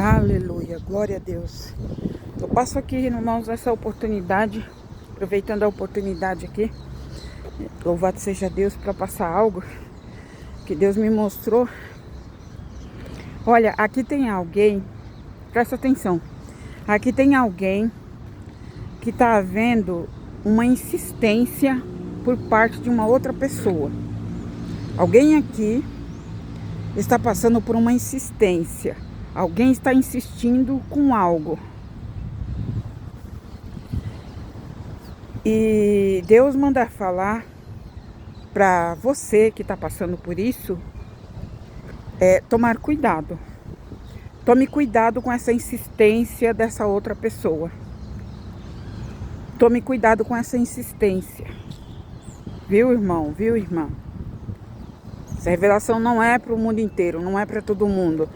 Aleluia, glória a Deus. Eu passo aqui, irmãos, essa oportunidade, aproveitando a oportunidade aqui, louvado seja Deus, para passar algo que Deus me mostrou. Olha, aqui tem alguém, presta atenção, aqui tem alguém que está havendo uma insistência por parte de uma outra pessoa. Alguém aqui está passando por uma insistência. Alguém está insistindo com algo. E Deus manda falar para você que está passando por isso, tomar cuidado. Tome cuidado com essa insistência dessa outra pessoa. Tome cuidado com essa insistência. Viu, irmão? Viu, irmã? Essa revelação não é para o mundo inteiro, não é para todo mundo,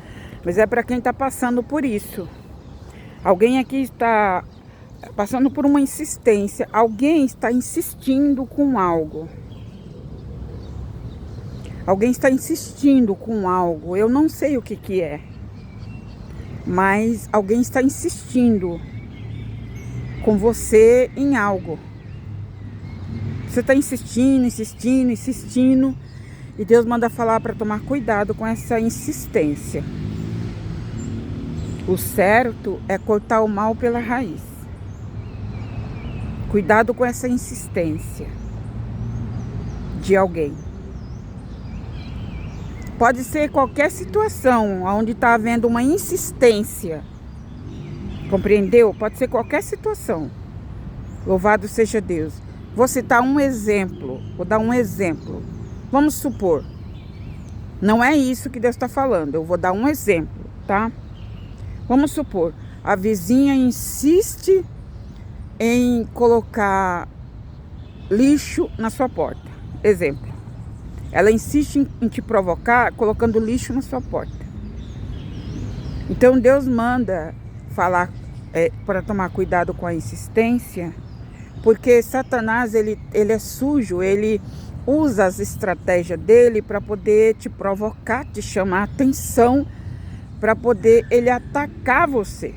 mas é para quem está passando por isso. Alguém aqui está passando por uma insistência. Alguém está insistindo com algo. Alguém está insistindo com algo. Eu não sei o que é. Mas alguém está insistindo com você em algo. Você está insistindo. E Deus manda falar para tomar cuidado com essa insistência. O certo é cortar o mal pela raiz. Cuidado com essa insistência de alguém. Pode ser qualquer situação onde está havendo uma insistência. Compreendeu? Pode ser qualquer situação. Louvado seja Deus. Vou citar um exemplo. Vou dar um exemplo. Vamos supor. Não é isso que Deus está falando. Eu vou dar um exemplo, tá? Vamos supor. A vizinha insiste em colocar lixo na sua porta. Exemplo. Ela insiste em te provocar colocando lixo na sua porta. Então Deus manda falar para tomar cuidado com a insistência, porque Satanás ele é sujo, ele usa as estratégias dele para poder te provocar, te chamar a atenção, para poder ele atacar você.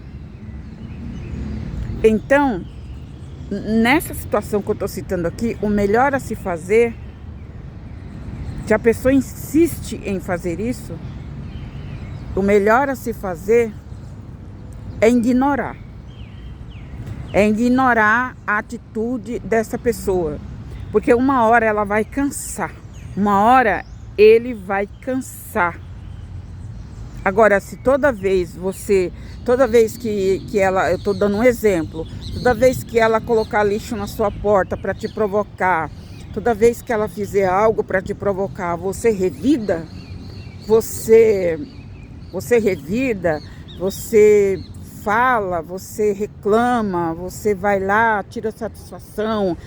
Então, nessa situação que eu estou citando aqui, o melhor a se fazer, se a pessoa insiste em fazer isso, o melhor a se fazer é ignorar. É ignorar a atitude dessa pessoa. Porque uma hora ela vai cansar. Uma hora ele vai cansar. Agora, se toda vez que ela, eu estou dando um exemplo, toda vez que ela colocar lixo na sua porta para te provocar, toda vez que ela fizer algo para te provocar, você revida, você fala, você reclama, você vai lá, tira satisfação.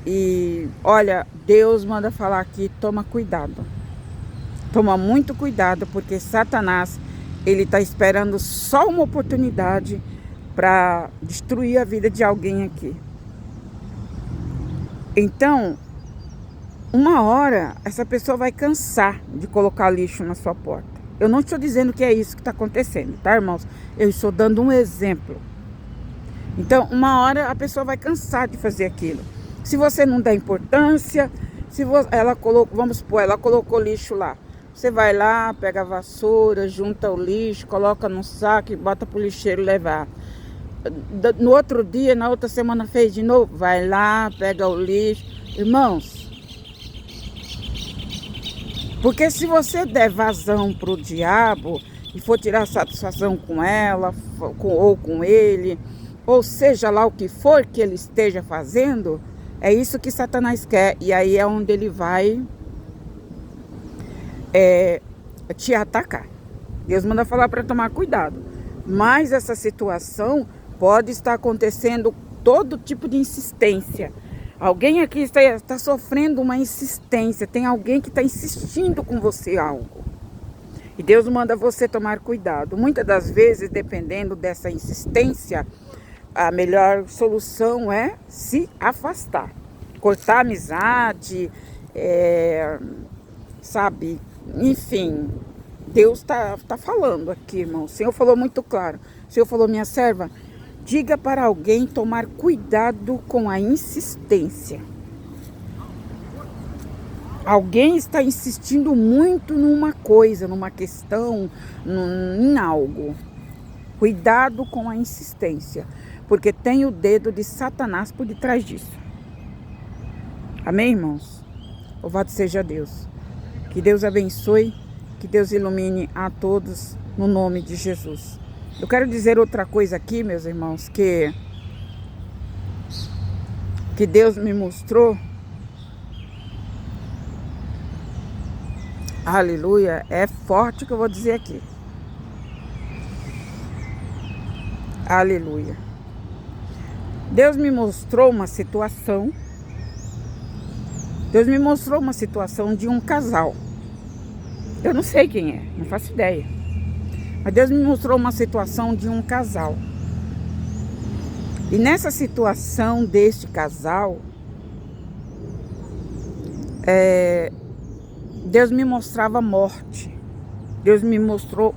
E olha, Deus manda falar aqui, toma cuidado. Toma muito cuidado, porque Satanás, ele está esperando só uma oportunidade para destruir a vida de alguém aqui. Então, uma hora, essa pessoa vai cansar de colocar lixo na sua porta. Eu não estou dizendo que é isso que está acontecendo, tá, irmãos? Eu estou dando um exemplo. Então, uma hora a pessoa vai cansar de fazer aquilo. Se você não dá importância, vamos supor, ela colocou lixo lá. Você vai lá, pega a vassoura, junta o lixo, coloca num saco e bota pro lixeiro levar. No outro dia, na outra semana fez de novo, vai lá, pega o lixo. Irmãos, porque se você der vazão pro diabo e for tirar satisfação com ela, ou com ele, ou seja lá o que for que ele esteja fazendo, é isso que Satanás quer. E aí é onde ele vai te atacar. Deus manda falar para tomar cuidado. Mas essa situação pode estar acontecendo todo tipo de insistência. Alguém aqui está sofrendo uma insistência. Tem alguém que está insistindo com você algo. E Deus manda você tomar cuidado. Muitas das vezes, dependendo dessa insistência, a melhor solução é se afastar. Cortar a amizade, sabe? Enfim, Deus tá falando aqui, irmão. O Senhor falou muito claro. O Senhor falou, minha serva, diga para alguém tomar cuidado com a insistência. Alguém está insistindo muito numa coisa, numa questão, em algo. Cuidado com a insistência, porque tem o dedo de Satanás por detrás disso. Amém, irmãos? Louvado seja Deus. Que Deus abençoe, que Deus ilumine a todos no nome de Jesus. Eu quero dizer outra coisa aqui, meus irmãos, que Deus me mostrou. Aleluia, é forte o que eu vou dizer aqui. Aleluia. Deus me mostrou uma situação. Deus me mostrou uma situação de um casal. Eu não sei quem é, não faço ideia. Mas Deus me mostrou uma situação de um casal. E nessa situação deste casal, Deus me mostrava morte. Deus me mostrou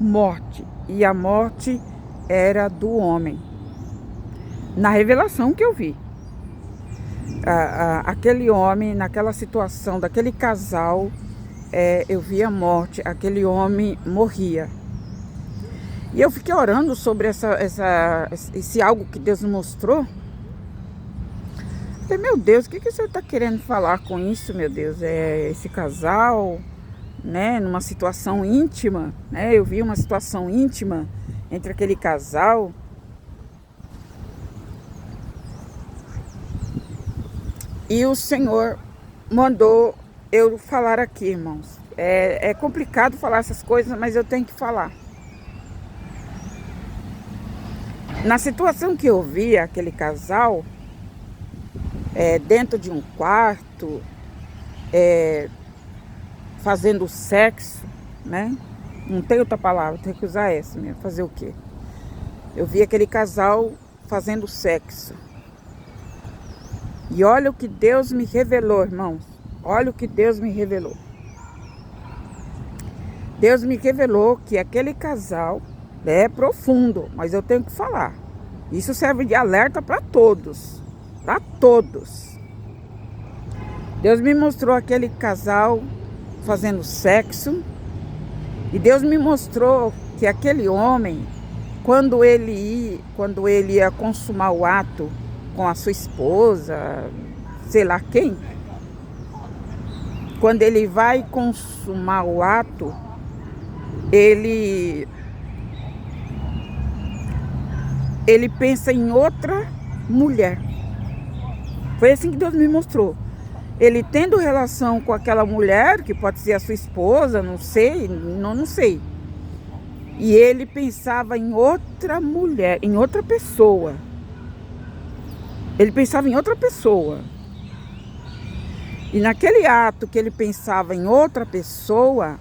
morte. E a morte era do homem. Na revelação que eu vi. Aquele homem, naquela situação, daquele casal, eu vi a morte. Aquele homem morria. E eu fiquei orando sobre esse algo que Deus me mostrou. Falei, meu Deus, o que o Senhor está querendo falar com isso, meu Deus? Esse casal, né, numa situação íntima, né? Eu vi uma situação íntima entre aquele casal. E o Senhor mandou eu falar aqui, irmãos. É complicado falar essas coisas, mas eu tenho que falar. Na situação que eu vi aquele casal, dentro de um quarto, fazendo sexo, né? Não tem outra palavra, tem que usar essa mesmo. Fazer o quê? Eu vi aquele casal fazendo sexo. E olha o que Deus me revelou, irmãos. Olha o que Deus me revelou. Deus me revelou que aquele casal é profundo, mas eu tenho que falar. Isso serve de alerta para todos. Para todos. Deus me mostrou aquele casal fazendo sexo. E Deus me mostrou que aquele homem, quando ele ia consumar o ato com a sua esposa, sei lá quem, quando ele vai consumar o ato, ele pensa em outra mulher. Foi assim que Deus me mostrou. Ele tendo relação com aquela mulher, que pode ser a sua esposa, não sei. E ele pensava em outra mulher, em outra pessoa. Ele pensava em outra pessoa. E naquele ato que ele pensava em outra pessoa,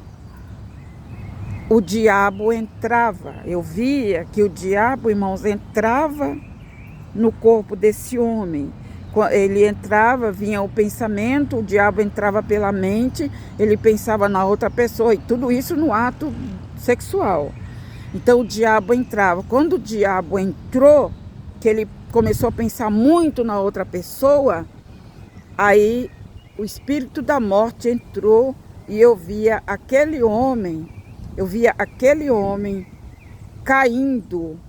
o diabo entrava. Eu via que o diabo, irmãos, entrava no corpo desse homem. Ele entrava, vinha o pensamento, o diabo entrava pela mente, ele pensava na outra pessoa, e tudo isso no ato sexual. Então o diabo entrava. Quando o diabo entrou, que ele começou a pensar muito na outra pessoa, aí o espírito da morte entrou e eu via aquele homem caindo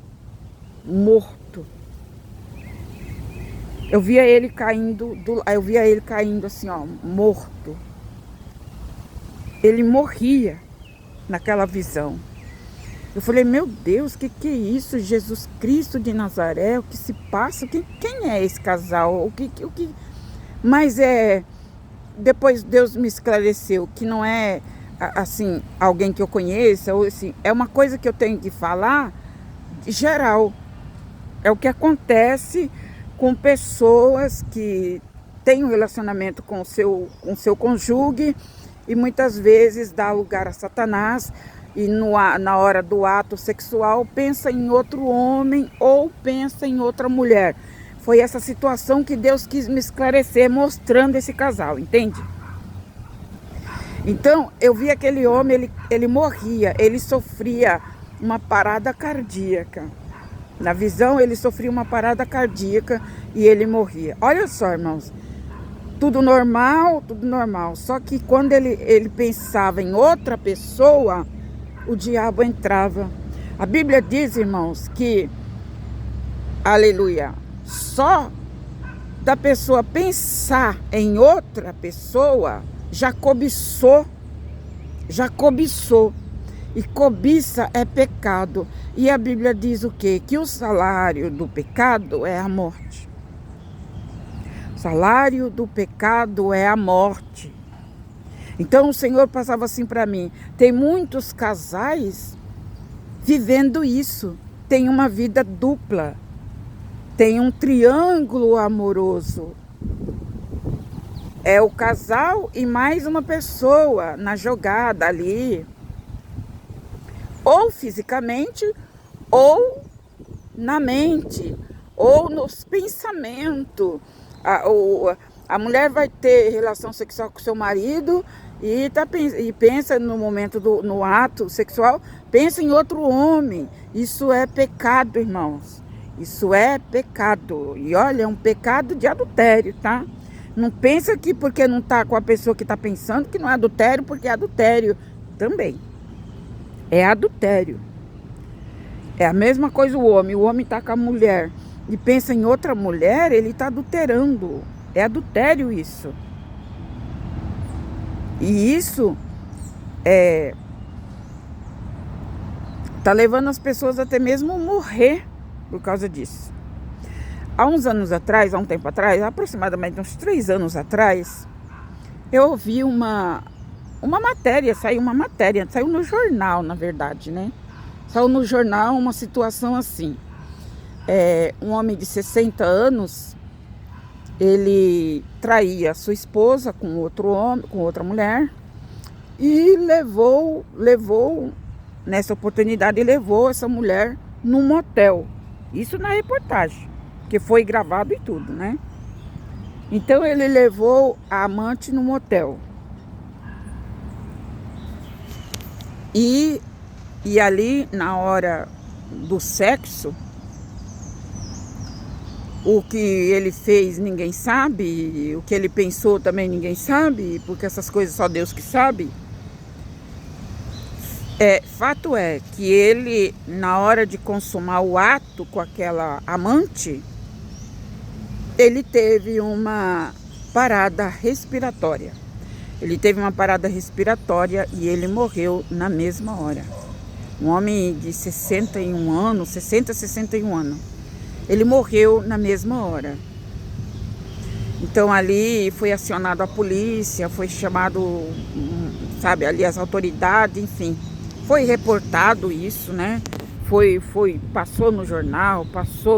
morto. Eu via ele caindo assim, ó, morto. Ele morria naquela visão. Eu falei, meu Deus, que é isso? Jesus Cristo de Nazaré, o que se passa? Quem é esse casal? Mas depois Deus me esclareceu que não é assim, alguém que eu conheça, ou assim, é uma coisa que eu tenho que falar geral. É o que acontece com pessoas que têm um relacionamento com o seu cônjuge e muitas vezes dá lugar a Satanás e na hora do ato sexual pensa em outro homem ou pensa em outra mulher. Foi essa situação que Deus quis me esclarecer mostrando esse casal, entende? Então, eu vi aquele homem, ele morria, ele sofria uma parada cardíaca. Na visão, ele sofria uma parada cardíaca e ele morria. Olha só, irmãos, tudo normal, tudo normal. Só que quando ele pensava em outra pessoa, o diabo entrava. A Bíblia diz, irmãos, que, aleluia, só da pessoa pensar em outra pessoa, já cobiçou. E cobiça é pecado. E a Bíblia diz o quê? Que o salário do pecado é a morte. O salário do pecado é a morte. Então o Senhor passava assim para mim. Tem muitos casais vivendo isso. Tem uma vida dupla. Tem um triângulo amoroso. É o casal e mais uma pessoa na jogada ali. Ou fisicamente, ou na mente, ou nos pensamentos. A mulher vai ter relação sexual com seu marido e pensa no momento no ato sexual, pensa em outro homem. Isso é pecado, irmãos. Isso é pecado. E olha, é um pecado de adultério, tá? Não pensa que porque não está com a pessoa que está pensando que não é adultério, porque é adultério também. É adultério. É a mesma coisa o homem. O homem está com a mulher e pensa em outra mulher, ele está adulterando. É adultério isso. E isso tá levando as pessoas até mesmo a morrer por causa disso. Há uns anos atrás, há um tempo atrás, aproximadamente uns 3 anos atrás, eu ouvi uma matéria, saiu no jornal, na verdade, né? Saiu no jornal uma situação assim. Um homem de 60 anos, ele traía sua esposa com outro homem, com outra mulher, e levou, nessa oportunidade, levou essa mulher num motel. Isso na reportagem, que foi gravado e tudo, né? Então ele levou a amante no motel. E ali, na hora do sexo, o que ele fez ninguém sabe, o que ele pensou também ninguém sabe, porque essas coisas só Deus que sabe. Fato é que ele, na hora de consumar o ato com aquela amante, ele teve uma parada respiratória. Ele teve uma parada respiratória e ele morreu na mesma hora. Um homem de 61 anos, 61 anos. Ele morreu na mesma hora. Então ali foi acionado a polícia, foi chamado, sabe, ali as autoridades, enfim. Foi reportado isso, né? Passou no jornal,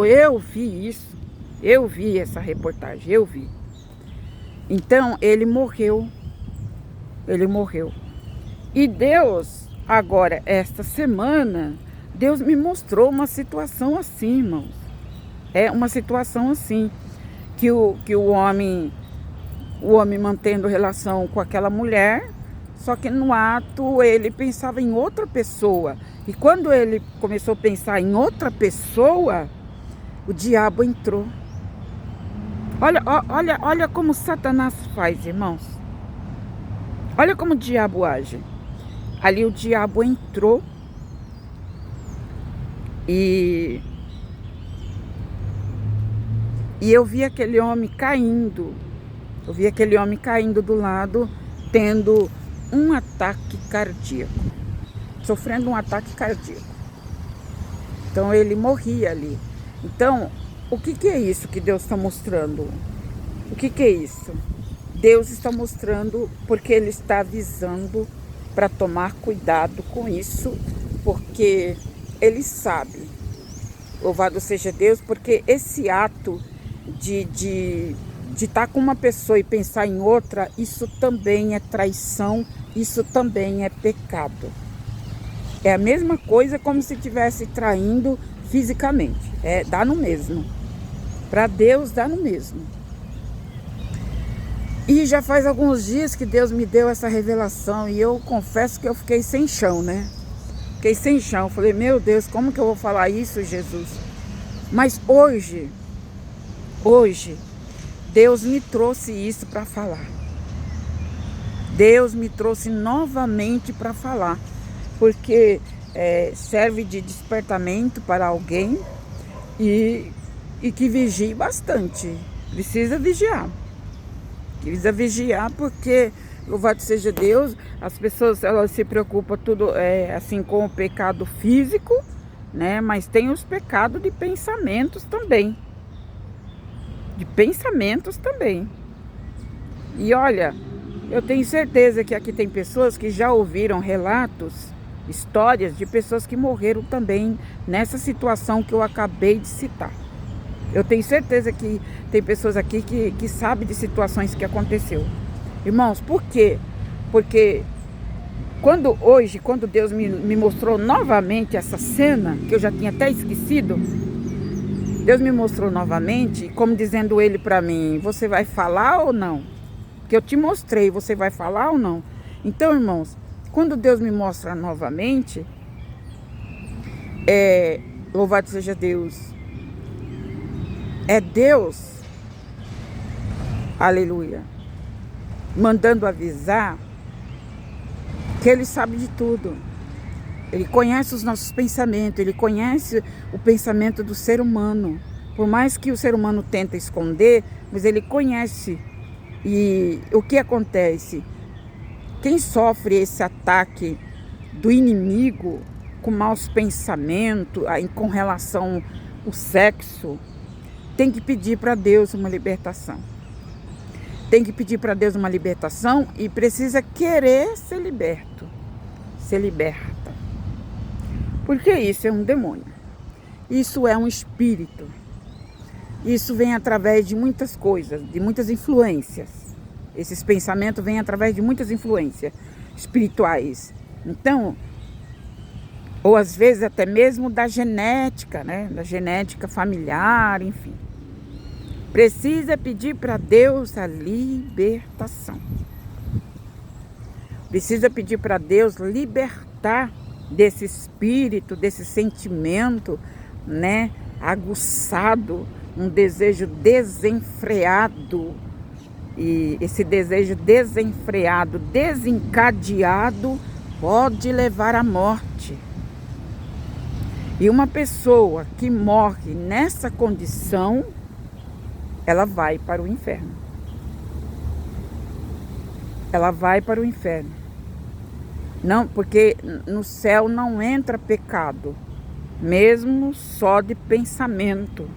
eu vi isso. Eu vi essa reportagem, eu vi. Então ele morreu. E Deus, agora, esta semana, Deus me mostrou uma situação assim, irmãos. É uma situação assim, que o homem mantendo relação com aquela mulher, só que no ato ele pensava em outra pessoa. E quando ele começou a pensar em outra pessoa, o diabo entrou. Olha como Satanás faz, irmãos. Olha como o diabo age. Ali o diabo entrou e eu vi aquele homem caindo. Eu vi aquele homem caindo do lado, tendo um ataque cardíaco. Sofrendo um ataque cardíaco. Então ele morria ali. Então, o que é isso que Deus está mostrando? O que é isso? Deus está mostrando porque Ele está avisando para tomar cuidado com isso, porque Ele sabe. Louvado seja Deus, porque esse ato de estar com uma pessoa e pensar em outra, isso também é traição, isso também é pecado. É a mesma coisa como se estivesse traindo fisicamente. Dá no mesmo. Para Deus dá no mesmo. E já faz alguns dias que Deus me deu essa revelação e eu confesso que eu fiquei sem chão, né? Fiquei sem chão. Falei, meu Deus, como que eu vou falar isso, Jesus? Mas hoje, Deus me trouxe isso para falar. Deus me trouxe novamente para falar. Porque serve de despertamento para alguém e que vigie bastante. Precisa vigiar. Precisa vigiar porque, louvado seja Deus, as pessoas elas se preocupam tudo assim com o pecado físico, né? Mas tem os pecados de pensamentos também. De pensamentos também. E olha, eu tenho certeza que aqui tem pessoas que já ouviram relatos, histórias de pessoas que morreram também nessa situação que eu acabei de citar. Eu tenho certeza que tem pessoas aqui que sabem de situações que aconteceu. Irmãos, por quê? Porque quando Deus me mostrou novamente essa cena, que eu já tinha até esquecido, Deus me mostrou novamente, como dizendo ele para mim, você vai falar ou não? Que eu te mostrei, você vai falar ou não? Então, irmãos, quando Deus me mostra novamente, louvado seja Deus, é Deus, aleluia, mandando avisar que Ele sabe de tudo. Ele conhece os nossos pensamentos, Ele conhece o pensamento do ser humano. Por mais que o ser humano tente esconder, mas Ele conhece. E o que acontece? Quem sofre esse ataque do inimigo com maus pensamentos, com relação ao sexo, tem que pedir para Deus uma libertação. Tem que pedir para Deus uma libertação e precisa querer ser liberto. Ser liberta. Porque isso é um demônio. Isso é um espírito. Isso vem através de muitas coisas, de muitas influências. Esses pensamentos vêm através de muitas influências espirituais. Então, ou às vezes até mesmo da genética, né? Da genética familiar, enfim. Precisa pedir para Deus a libertação. Precisa pedir para Deus libertar desse espírito, desse sentimento, né? Aguçado, um desejo desenfreado. E esse desejo desenfreado, desencadeado, pode levar à morte. E uma pessoa que morre nessa condição, ela vai para o inferno. Ela vai para o inferno. Não, porque no céu não entra pecado, mesmo só de pensamento.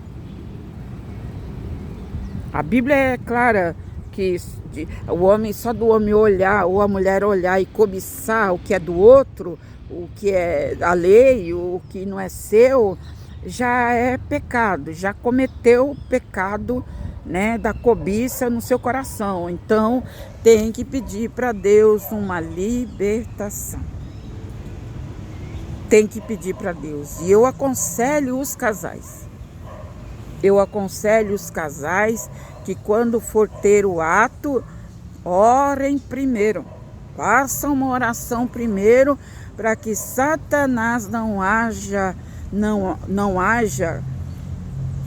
A Bíblia é clara que o homem, só do homem olhar, ou a mulher olhar e cobiçar o que é do outro, o que é alheio, o que não é seu, já é pecado, já cometeu o pecado, né, da cobiça no seu coração. Então tem que pedir para Deus uma libertação. Tem que pedir para Deus. E eu aconselho os casais. Que quando for ter o ato, orem primeiro. Façam uma oração primeiro para que Satanás não haja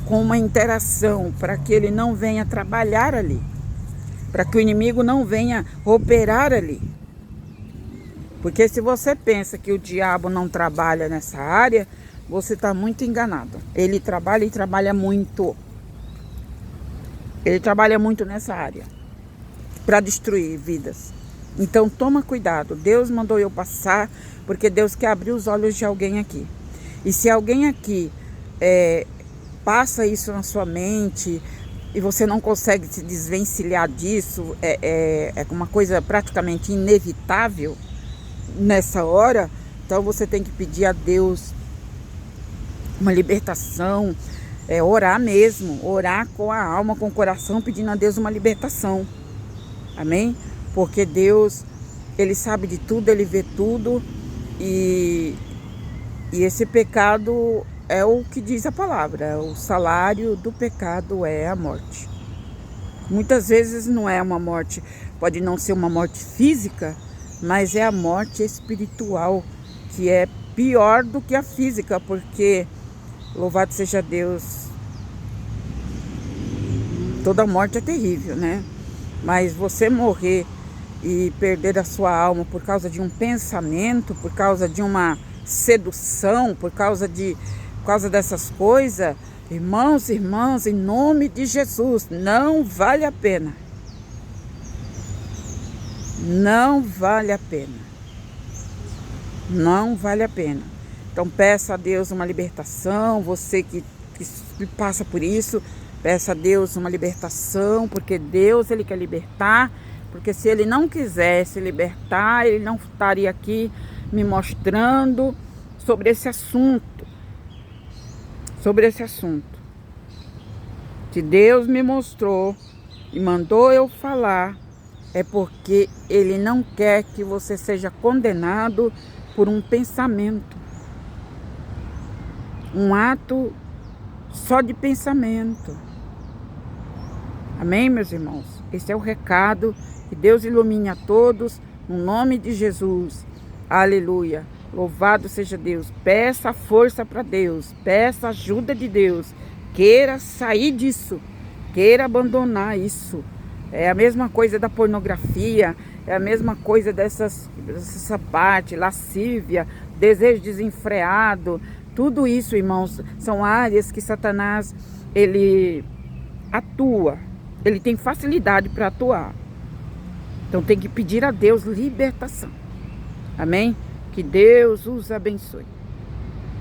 com uma interação, para que ele não venha trabalhar ali, para que o inimigo não venha operar ali. Porque se você pensa que o diabo não trabalha nessa área, você está muito enganado. Ele trabalha e trabalha muito. Ele trabalha muito nessa área para destruir vidas. Então toma cuidado. Deus mandou eu passar, porque Deus quer abrir os olhos de alguém aqui. E se alguém aqui passa isso na sua mente e você não consegue se desvencilhar disso, é uma coisa praticamente inevitável nessa hora, então você tem que pedir a Deus uma libertação, orar mesmo, orar com a alma, com o coração, pedindo a Deus uma libertação. Amém? Porque Deus, Ele sabe de tudo, Ele vê tudo e esse pecado é o que diz a palavra, o salário do pecado é a morte. Muitas vezes não é uma morte, pode não ser uma morte física, mas é a morte espiritual, que é pior do que a física, porque, louvado seja Deus, toda morte é terrível, né? Mas você morrer e perder a sua alma por causa de um pensamento, por causa de uma sedução, por causa dessas coisas, irmãos e irmãs, em nome de Jesus, não vale a pena. Não vale a pena. Não vale a pena. Então peça a Deus uma libertação, você que passa por isso, peça a Deus uma libertação, porque Deus, Ele quer libertar, porque se Ele não quisesse libertar, Ele não estaria aqui me mostrando sobre esse assunto. Sobre esse assunto. Se Deus me mostrou e mandou eu falar, é porque Ele não quer que você seja condenado por um pensamento. Um ato só de pensamento. Amém, meus irmãos? Esse é o recado. Que Deus ilumine a todos, no nome de Jesus. Aleluia. Louvado seja Deus. Peça força para Deus. Peça ajuda de Deus. Queira sair disso. Queira abandonar isso. É a mesma coisa da pornografia. É a mesma coisa dessa parte, lascívia, desejo desenfreado. Tudo isso, irmãos, são áreas que Satanás, ele atua. Ele tem facilidade para atuar. Então tem que pedir a Deus libertação. Amém? Que Deus os abençoe.